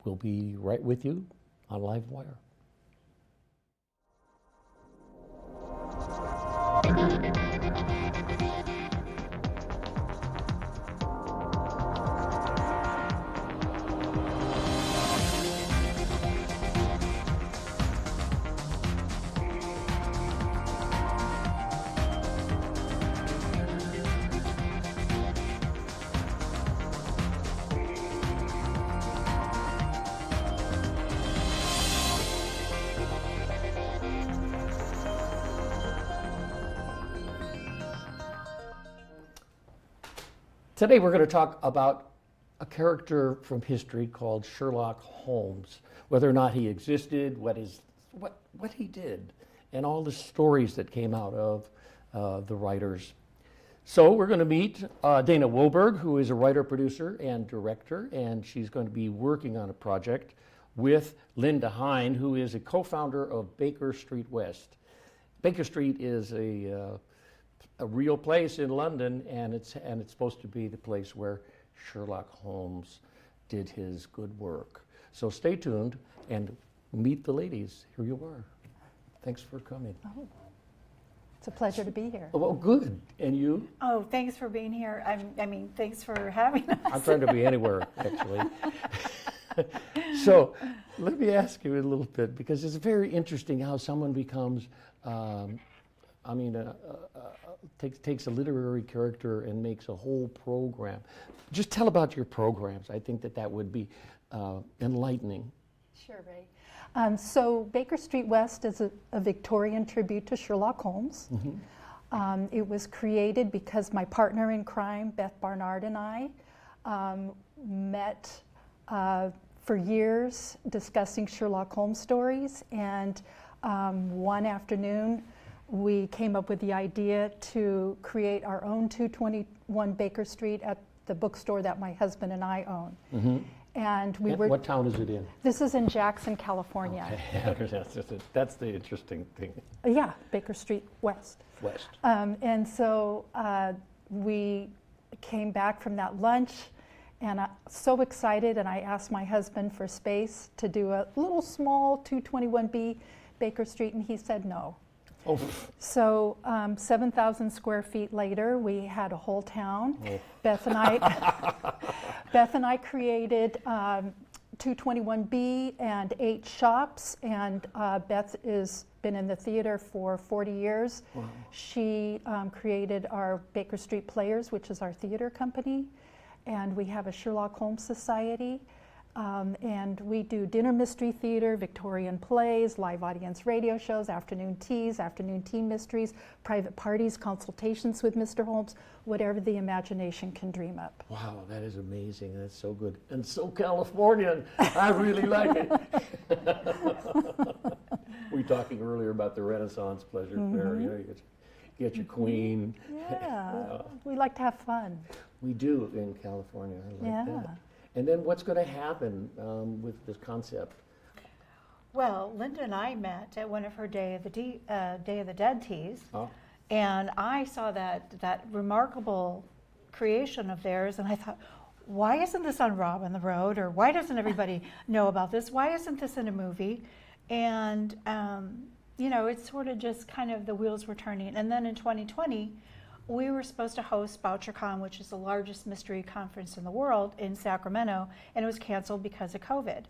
We'll be right with you on LiveWire. Today we're going to talk about a character from history called Sherlock Holmes, whether or not he existed, what he did, and all the stories that came out of the writers. So we're going to meet Dana Wohlberg, who is a writer, producer, and director, and she's going to be working on a project with Linda Hine, who is a co-founder of Baker Street West. Baker Street is a real place in London, and it's supposed to be the place where Sherlock Holmes did his good work. So stay tuned and meet the ladies. Here you are. Thanks for coming. Oh, it's a pleasure to be here. Well, good. And you? Oh, thanks for being here. I mean, thanks for having us. I'm trying to be anywhere, actually. So let me ask you a little bit, because it's very interesting how someone becomes takes a literary character and makes a whole program. Just tell about your programs. I think that would be enlightening. Sure, Ray. So Baker Street West is a Victorian tribute to Sherlock Holmes. Mm-hmm. It was created because my partner in crime, Beth Barnard, and I met for years discussing Sherlock Holmes stories, and one afternoon we came up with the idea to create our own 221 Baker Street at the bookstore that my husband and I own. Mm-hmm. And what town is it in? This is in Jackson, California. Okay. That's the interesting thing. Yeah, Baker Street West. And so we came back from that lunch, and I'm so excited, and I asked my husband for space to do a little small 221B Baker Street, and he said no. Oh. So 7,000 square feet later, we had a whole town. Oh. Beth and I created 221B and 8 shops, and Beth has been in the theater for 40 years. Wow. She created our Baker Street Players, which is our theater company, and we have a Sherlock Holmes Society. And we do dinner mystery theater, Victorian plays, live audience radio shows, afternoon teas, afternoon tea mysteries, private parties, consultations with Mr. Holmes, whatever the imagination can dream up. Wow, that is amazing. That's so good. And so Californian. I really like it. We were talking earlier about the Renaissance pleasure fair. You get your queen. Yeah, we like to have fun. We do in California. I like that. And then what's going to happen with this concept? Well, Linda and I met at one of her Day of the Dead teas, and I saw that remarkable creation of theirs, and I thought, why isn't this on Rob on the Road, or why doesn't everybody know about this? Why isn't this in a movie? And it's sort of just kind of the wheels were turning. And then in 2020. We were supposed to host BoucherCon, which is the largest mystery conference in the world, in Sacramento, and it was canceled because of COVID.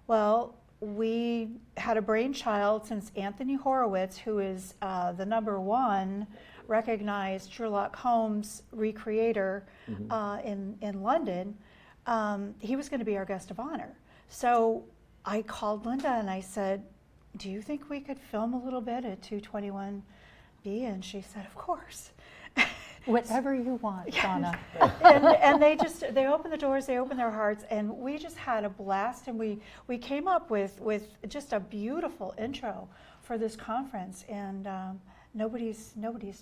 Well, we had a brainchild since Anthony Horowitz, who is the #1 recognized Sherlock Holmes recreator in London. He was going to be our guest of honor. So I called Linda and I said, do you think we could film a little bit at 221B? And she said, of course. Whatever you want, Donna. and they opened the doors, they opened their hearts, and we just had a blast, and we came up with just a beautiful intro for this conference, and nobody's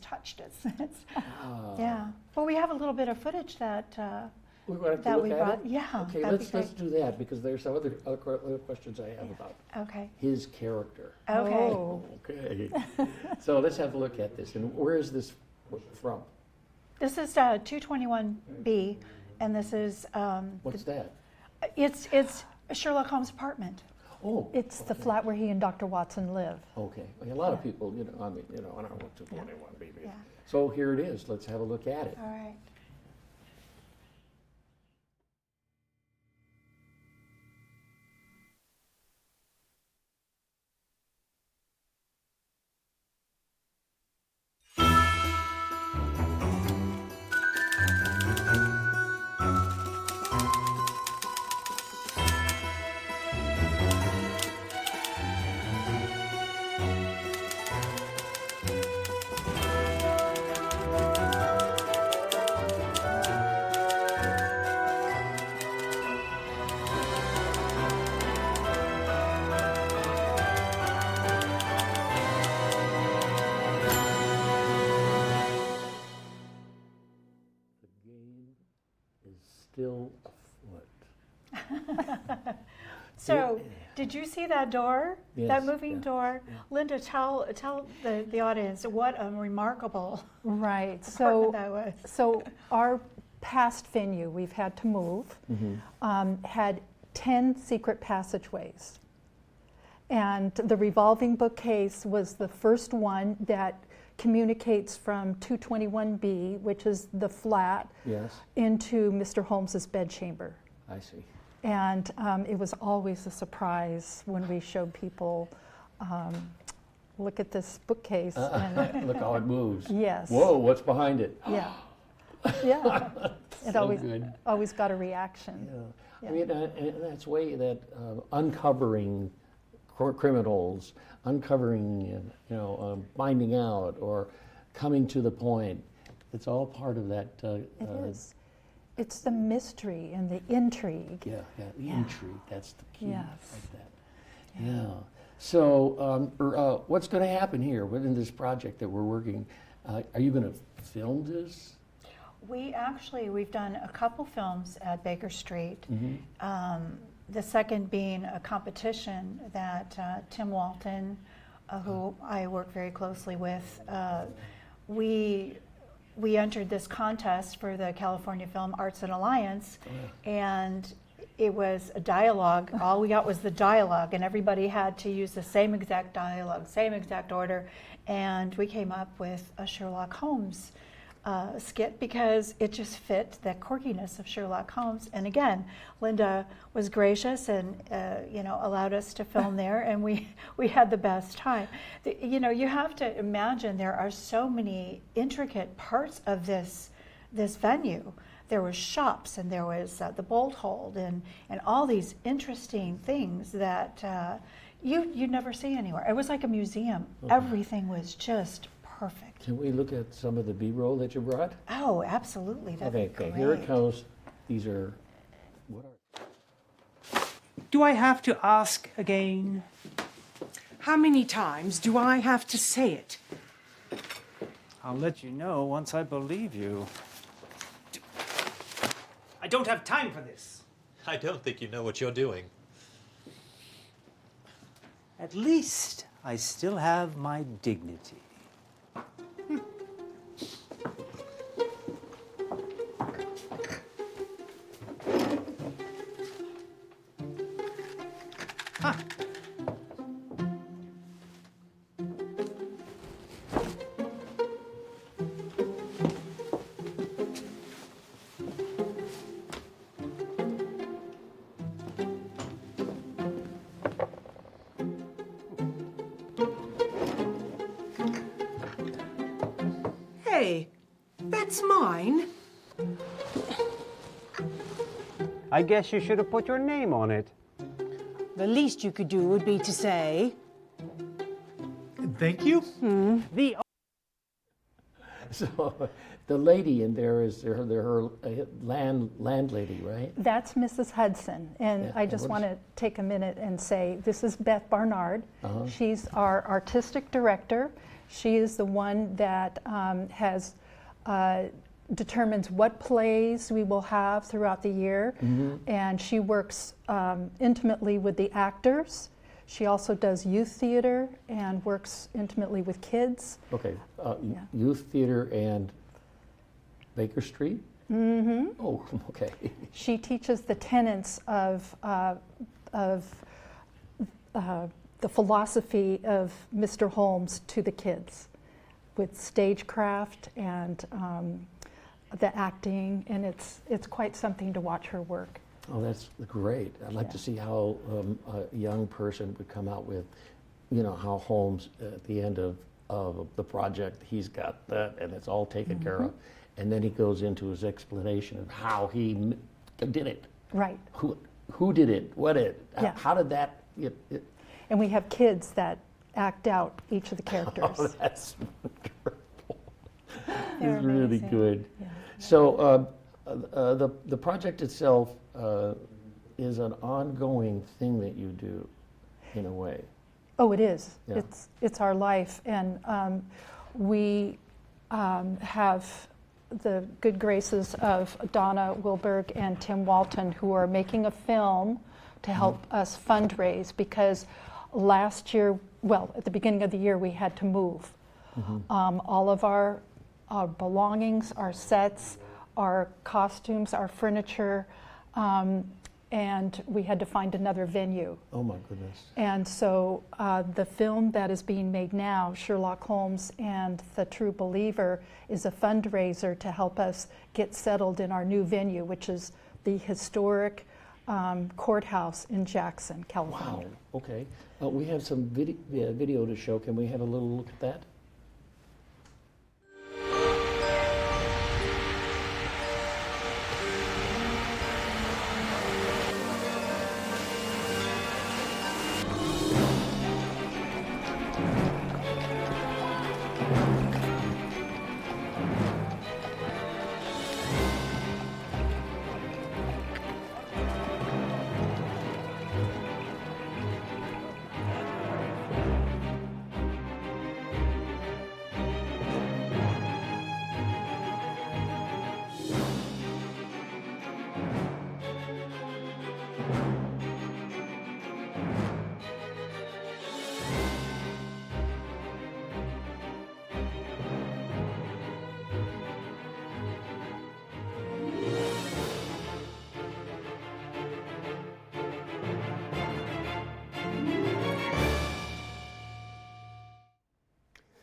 touched it since. Yeah. Well, we have a little bit of footage that we're going to look at it? Yeah. Okay, let's do that, because there's some other questions I have about his character. Okay. Oh. Okay. So let's have a look at this. And where is this from? This is 221B, and this is what's that? It's Sherlock Holmes' apartment. Oh. It's the flat where he and Dr. Watson live. Okay. A lot of people, I mean, I don't know what 221 BB. Yeah. So here it is. Let's have a look at it. All right. The game is still afoot. So, did you see that door? Yes, That moving yeah, door? Linda, tell the audience what a remarkable Right. apartment that was. So our past venue, we've had to move, had 10 secret passageways. And the revolving bookcase was the first one that communicates from 221B, which is the flat, Yes, into Mr. Holmes's bedchamber. I see. And it was always a surprise when we showed people, look at this bookcase. And Look how it moves. yes. Whoa, what's behind it? Yeah. Yeah. It So always good. always got a reaction. Yeah. I mean, and that's way that uncovering criminals, uncovering, finding out or coming to the point. It's all part of that. It is. It's the mystery and the intrigue. Yeah, the intrigue. That's the key. Yes. Like that. Yeah. So, what's going to happen here within this project that we're working? Are you going to film this? We've done a couple films at Baker Street. The second being a competition that Tim Walton, who I work very closely with, we entered this contest for the California Film Arts and Alliance, and it was a dialogue. All we got was the dialogue, and everybody had to use the same exact dialogue, same exact order, and we came up with a Sherlock Holmes skit because it just fit the quirkiness of Sherlock Holmes. And again, Linda was gracious and allowed us to film there, and we had the best time. You have to imagine there are so many intricate parts of this venue. There was shops, and there was the bolt hold, and all these interesting things that you'd never see anywhere. It was like a museum. Okay. Everything was just perfect. Can we look at some of the B-roll that you brought? Oh, absolutely. That'd be Okay, great. here it comes. These are, what are, Do I have to ask again? How many times do I have to say it? I'll let you know once I believe you. I don't have time for this. I don't think you know what you're doing. At least I still have my dignity. Hey, that's mine. I guess you should have put your name on it. The least you could do would be to say, Thank you. The so the lady in there is her landlady, right? That's Mrs. Hudson, and Yeah, I just what is- want to take a minute and say this is Beth Barnard. She's our artistic director. She is the one that determines what plays we will have throughout the year, and she works intimately with the actors. She also does youth theater and works intimately with kids. Okay, Yeah. Youth Theater and Baker Street? Mm-hmm. Oh, okay. She teaches the tenets of of the philosophy of Mr. Holmes to the kids with stagecraft and the acting, and it's quite something to watch her work. Oh, that's great. I'd like to see how a young person would come out with, how Holmes at the end of the project, he's got that and it's all taken care of. And then he goes into his explanation of how he did it. Right. Who did it? What it? Yeah. How did that? And we have kids that act out each of the characters. Oh, that's wonderful. They're It's really amazing. good. Yeah. So the project itself is an ongoing thing that you do, in a way. Oh, it is. Yeah. It's our life, and we have the good graces of Donna Wilberg and Tim Walton, who are making a film to help us fundraise, because last year, well, at the beginning of the year, we had to move. All of our belongings, our sets, our costumes, our furniture, and we had to find another venue. Oh my goodness. And so the film that is being made now, Sherlock Holmes and the True Believer, is a fundraiser to help us get settled in our new venue, which is the historic courthouse in Jackson, Wow. California. Okay. We have some video to show. Can we have a little look at that?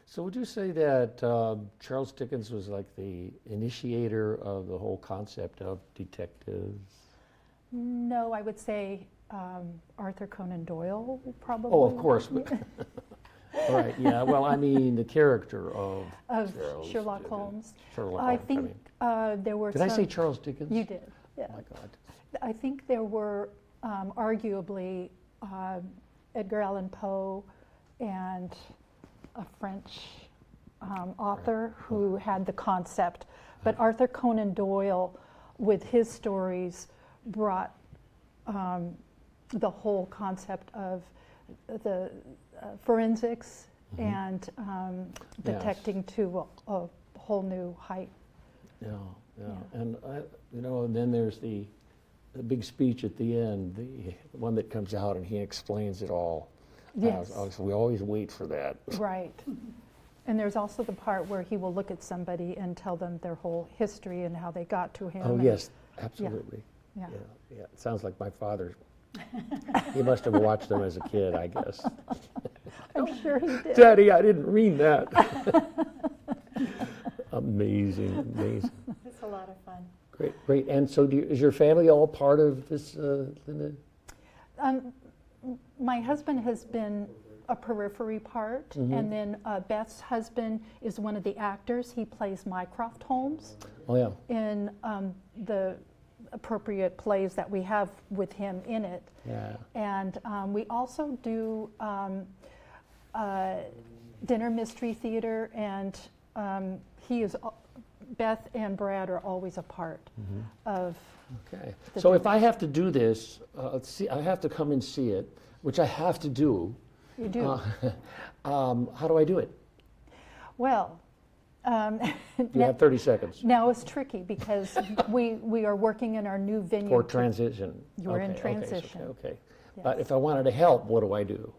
So would you say that Charles Dickens was like the initiator of the whole concept of detectives? No, I would say Arthur Conan Doyle probably. Oh, of course. All right, yeah. Well, I mean, the character of Charles Sherlock Dickens. Holmes. Sherlock I Holmes, think mean. there were Did some. I say Charles Dickens? You did, yeah. Oh, my God. I think there were arguably Edgar Allan Poe and a French author who had the concept. But Arthur Conan Doyle, with his stories, brought the whole concept of the forensics and detecting to a whole new height. Yeah, yeah. And, and then there's the big speech at the end, the one that comes out and he explains it all. Yes. So we always wait for that. Right. And there's also the part where he will look at somebody and tell them their whole history and how they got to him. Oh, and- yes, absolutely. Yeah. Yeah. It sounds like my father. He must have watched them as a kid, I guess. I'm sure he did. Daddy, I didn't read that. Amazing, amazing. It's a lot of fun. Great, great. And so is your family all part of this, Linda? My husband has been a periphery part, and then Beth's husband is one of the actors. He plays Mycroft Holmes Oh, yeah. in the appropriate plays that we have with him in it. Yeah. And we also do dinner mystery theater, and Beth and Brad are always a part of. Okay. The So if I have to do this, I have to come and see it, which I have to do. You do. How do I do it? Well, You have 30 seconds now it's tricky because we are working in our new venue. for transition. You're in Okay, transition. Okay. Yes. But if I wanted to help, what do I do?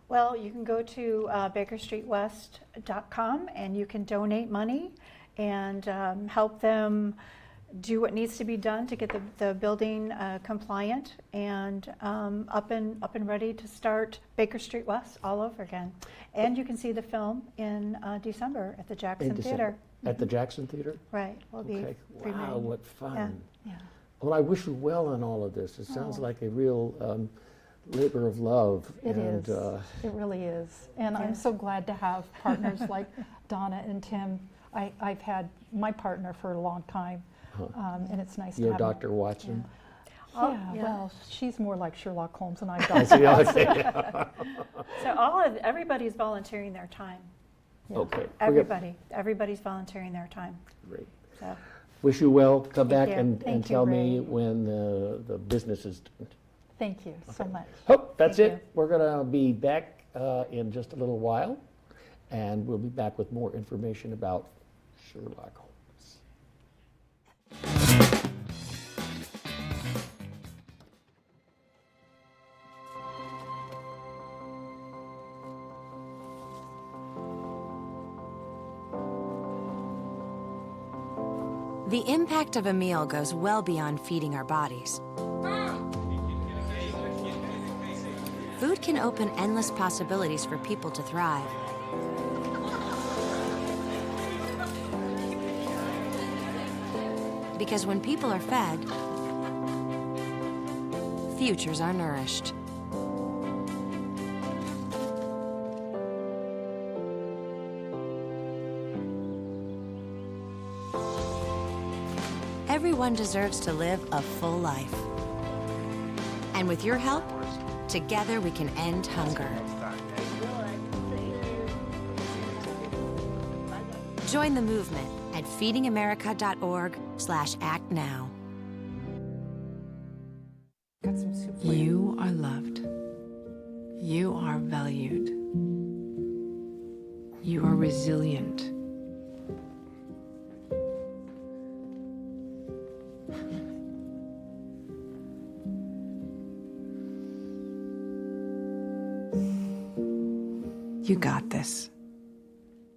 Well, you can go to bakerstreetwest.com and you can donate money and help them do what needs to be done to get the building compliant and up and ready to start Baker Street West all over again. And you can see the film in December at the Jackson Theater. At the Jackson Theater? Right, we'll be Okay. Wow, premiering. what fun. Yeah. Well, I wish you well on all of this. It sounds like a real labor of love. It and, is. It really is. And I'm so glad to have partners like Donna and Tim. I've had my partner for a long time, and it's nice to You're have Dr. Watson? Yeah, yeah. well, she's more like Sherlock Holmes and I'm I Dr. see, okay. So everybody's volunteering their time. Okay. Everybody's volunteering their time. Great. So Wish you well. Come Thank back you. and Thank you, tell me Ray. when the business is done. Thank you so much. Oh, that's Thank it. We're going to be back in just a little while, and we'll be back with more information about Sherlock Holmes. The impact of a meal goes well beyond feeding our bodies. Food can open endless possibilities for people to thrive. Because when people are fed, futures are nourished. Everyone deserves to live a full life. And with your help, together we can end hunger. Join the movement at feedingamerica.org/act now. Got some soup for you. You are loved. You are valued. You are resilient. You got this.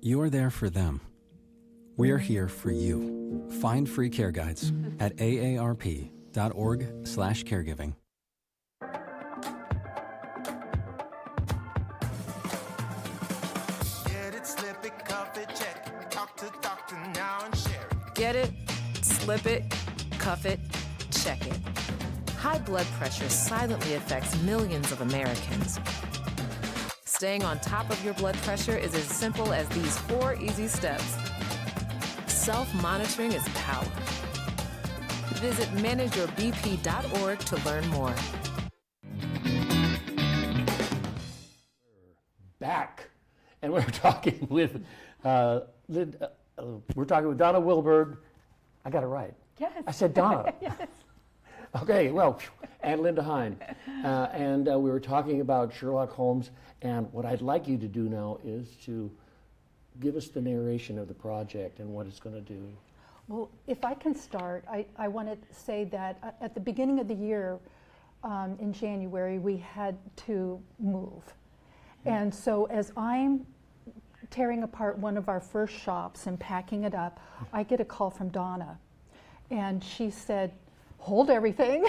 You're there for them. We're here for you. Find free care guides at aarp.org/caregiving. Get it, slip it, cuff it, check it. Talk to doctor now and share it. Get it, slip it, cuff it, check it. High blood pressure silently affects millions of Americans. Staying on top of your blood pressure is as simple as these 4 easy steps. Self-monitoring is power. Visit manageyourbp.org to learn more. Back, and we're talking with we're talking with Donna Wilberg. I got it right. Yes. I said Donna. Yes. Okay, well, and Linda Hine. And we were talking about Sherlock Holmes, and what I'd like you to do now is to give us the narration of the project and what it's going to do. Well, if I can start, I want to say that at the beginning of the year, in January, we had to move. And so as I'm tearing apart one of our first shops and packing it up, I get a call from Donna. And she said, hold everything,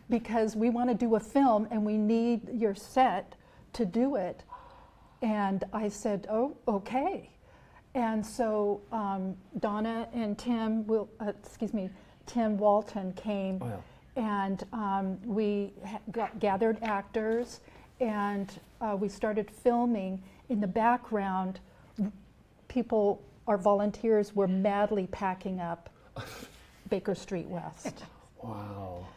because we want to do a film and we need your set to do it. And I said, oh, okay. And so Donna and Tim Walton came, and we gathered actors, and we started filming. In the background, our volunteers were madly packing up Baker Street West. Wow.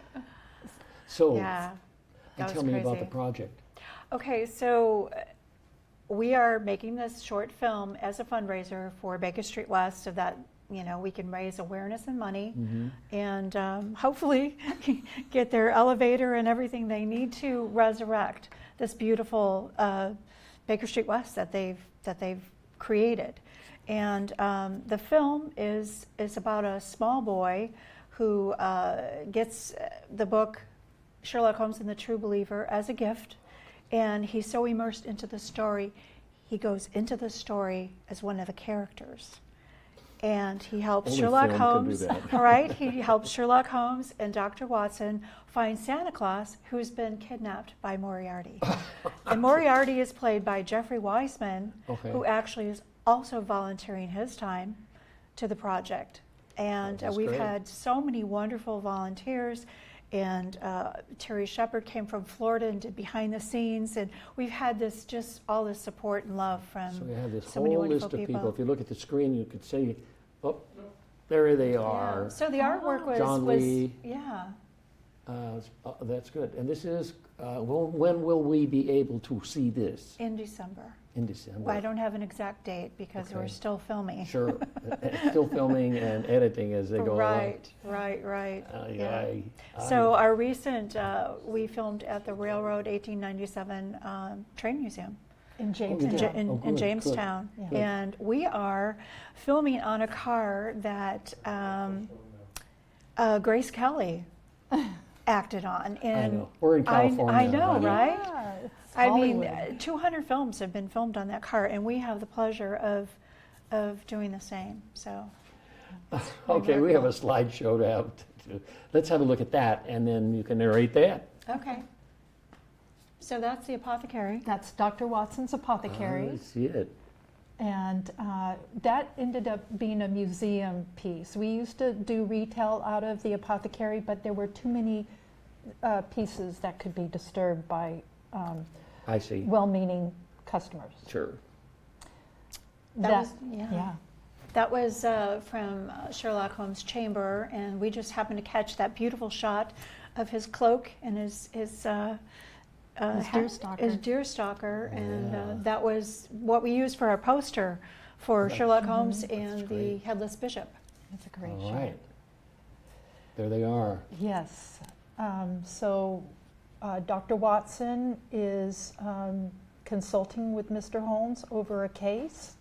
So, Yeah, that tell was me about crazy. the project. Okay, so we are making this short film as a fundraiser for Baker Street West so that, you know, we can raise awareness and money and hopefully get their elevator and everything they need to resurrect this beautiful Baker Street West that they've created. And the film is about a small boy who gets the book Sherlock Holmes and the True Believer as a gift. And he's so immersed into the story, he goes into the story as one of the characters. and he helps Only Sherlock film can do Holmes. that. All right, he helps Sherlock Holmes and Dr. Watson find Santa Claus, who's been kidnapped by Moriarty. And Moriarty is played by Jeffrey Weissman, Okay. who actually is also volunteering his time to the project. And That's we've great. had so many wonderful volunteers. And Terry Shepard came from Florida and did behind the scenes, and we've had this all this support and love from So we have this so many whole wonderful list of people. If you look at the screen, you could see, oh, there they are. Yeah. So the artwork was, John Lee. yeah. That's good. And this is, when will we be able to see this? In December. In December. Well, I don't have an exact date because we're Okay. still filming. Sure. Still filming and editing as they go along. Right. Yeah. So our recent, we filmed at the Railroad 1897 Train Museum. In James. you did? In Oh, good, Jamestown. good. And we are filming on a car that Grace Kelly acted on. And know. We're in California, I know, honey. right? Yeah, it's I mean, Hollywood. 200 films have been filmed on that car, and we have the pleasure of doing the same. So, Okay, we have a slideshow to have. Let's have a look at that, and then you can narrate that. okay. So that's the apothecary. That's Dr. Watson's apothecary. I see it. And that ended up being a museum piece. We used to do retail out of the apothecary, but there were too many pieces that could be disturbed by I see. well-meaning customers. Sure. That was- yeah. yeah. That was from Sherlock Holmes' chamber, and we just happened to catch that beautiful shot of his cloak and his deerstalker. His deerstalker, and Yeah. that was what we used for our poster for Sherlock Mm-hmm. Holmes and the great. Headless Bishop. It's a great All shot. right. There they are. Yes. So Dr. Watson is consulting with Mr. Holmes over a case,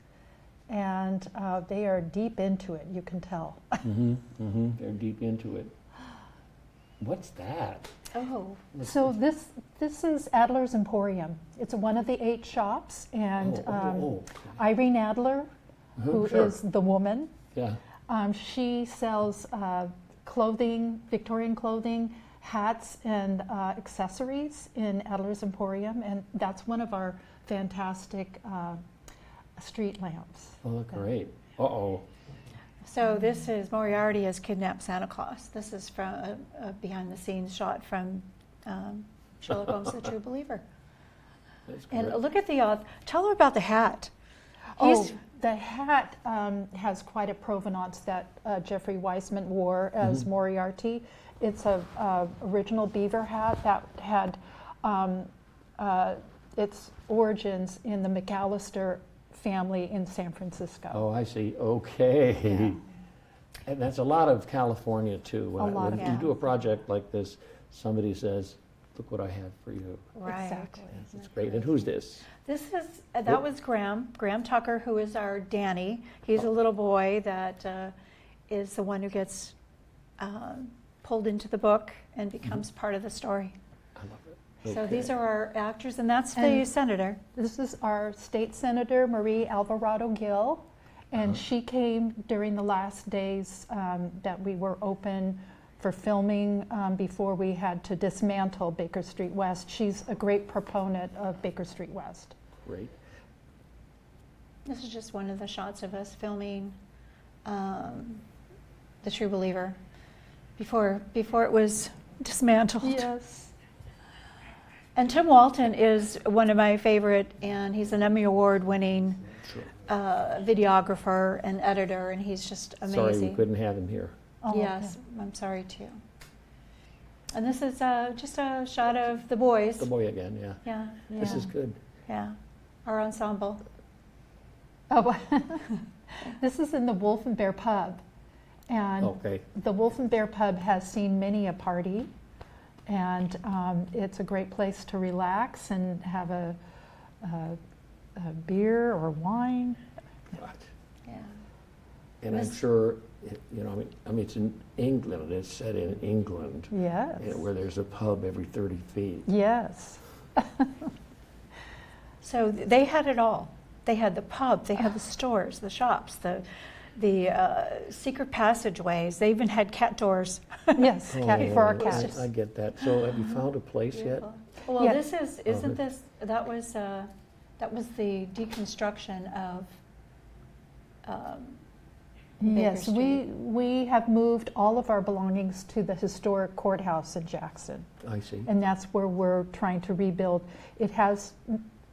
and they are deep into it, you can tell. They're deep into it. What's that? Oh, So this is Adler's Emporium. It's one of the 8 shops, and Oh. Irene Adler, who is Sure. the woman, Yeah. she sells clothing, Victorian clothing, hats, and accessories in Adler's Emporium, and that's one of our fantastic street lamps. Oh, great. Uh-oh. so this is Moriarty has kidnapped Santa Claus. This is from a behind-the-scenes shot from Sherlock Holmes: The True Believer. That's And great. look at the tell them about the hat. Oh, He's- the hat has quite a provenance that Jeffrey Weissman wore as Moriarty. It's a original beaver hat that had its origins in the McAllister family in San Francisco. Oh, I see. Okay. And that's a lot of California, too. When, A lot when of you it. do a project like this, somebody says, look what I have for you. Right. Exactly. That's great. And who's this? This is that was Graham Tucker, who is our Danny. He's a little boy that is the one who gets pulled into the book and becomes part of the story. I love it. So Okay. these are our actors, and that's the And- senator. This is our state senator, Marie Alvarado Gill, and she came during the last days that we were open for filming before we had to dismantle Baker Street West. She's a great proponent of Baker Street West. Great. This is just one of the shots of us filming The True Believer before it was dismantled. Yes. And Tim Walton is one of my favorite, and he's an Emmy Award winning videographer and editor, and he's just amazing. Sorry we couldn't have him here. Oh, Yes, I'm sorry too. And this is just a shot of the boys. The boy again, yeah. Yeah, This is good. yeah. Our ensemble. Oh, this is in the Wolf and Bear Pub. And Okay. the Wolf and Bear Pub has seen many a party, and it's a great place to relax and have a beer or wine. Yeah. And I'm sure, you know, I mean, it's in England. It's set in England, Yes. where there's a pub every 30 feet. Yes. So they had it all. They had the pub, they had the stores, the shops, secret passageways. They even had cat doors. Yes, cat for our I cats. get that. So have you found a place yet? Well, Yeah. this is, isn't this, that was the deconstruction of Baker Yes, Street. we have moved all of our belongings to the historic courthouse in Jackson. I see. And that's where we're trying to rebuild. It has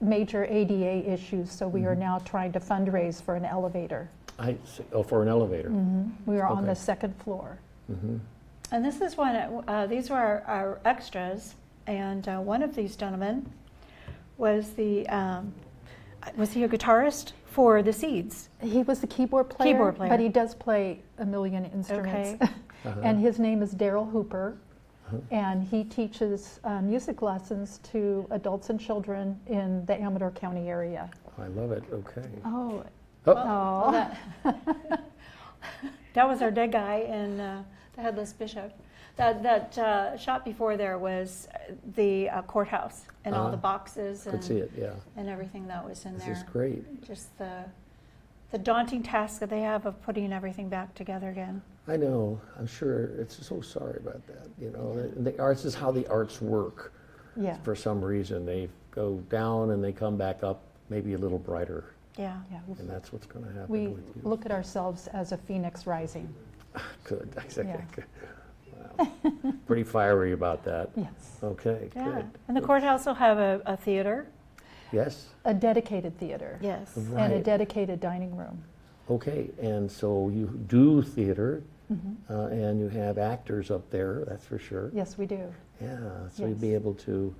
major ADA issues, so we are now trying to fundraise for an elevator. I see. Oh, for an elevator. We are on Okay. the second floor. And this is one, these were our extras, and one of these gentlemen was he a guitarist for the Seeds? He was the keyboard player, Keyboard player. but he does play a million instruments. Okay. And his name is Daryl Hooper, and he teaches music lessons to adults and children in the Amador County area. I love it. Okay. Oh, Well, that was our dead guy in the Headless Bishop. That shot before there was the courthouse and all the boxes Could and, see it, yeah. and everything that was in This there. is great. Just the daunting task that they have of putting everything back together again. I know. I'm sure. It's so sorry about that. You know, and the arts is how the arts work. yeah. For some reason, they go down and they come back up, maybe a little brighter, Yeah. Yeah. and that's what's going to happen We with you. look at ourselves as a phoenix rising. Good. Yeah. Wow. Pretty fiery about that. Yes. Okay. Yeah. Good. And the courthouse will have a theater. Yes. A dedicated theater. Yes. And a Right. dedicated dining room. Okay. And so you do theater, Mm-hmm. and you have actors up there. That's for sure. Yes, we do. Yeah. So Yes. you'd be able to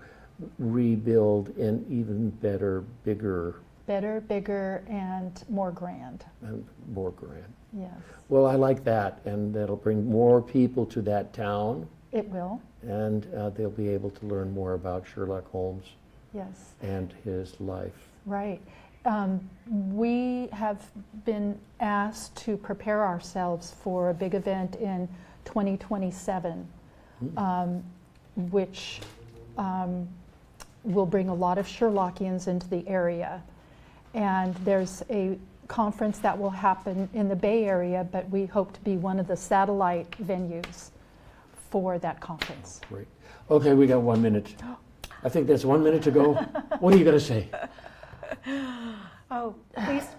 rebuild in even better, bigger, Better, bigger, and more grand. and more grand. Yes, Well, I like that, and that'll bring more people to that town, it will. and they'll be able to learn more about Sherlock Holmes Yes, and his life. right. We have been asked to prepare ourselves for a big event in 2027, which will bring a lot of Sherlockians into the area. And there's a conference that will happen in the Bay Area, but we hope to be one of the satellite venues for that conference. Great. Okay, we got 1 minute. I think that's 1 minute to go. What are you going to say? Oh,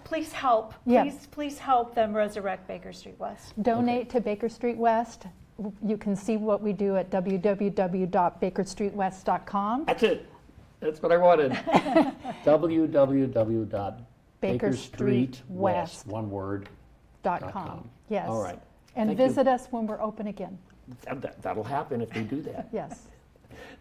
please help. Yeah. Please help them resurrect Baker Street West. Donate to Baker Street West. You can see what we do at www.bakerstreetwest.com. That's it. That's what I wanted. www.bakerstreetwest, one word, .com. Yes. All right. And Thank you. visit us when we're open again. That'll happen if we do that. Yes.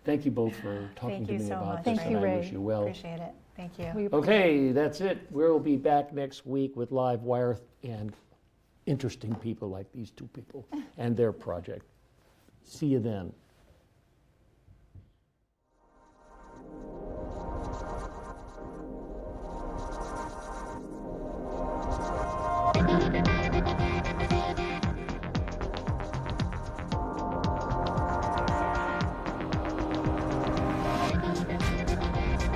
Thank you both for talking Thank to you me so about much. this, Thank you, and I Ray. wish you well. Appreciate it. Thank you. We Okay, that's it. We'll be back next week with LiveWire and interesting people like these two people and their project. See you then.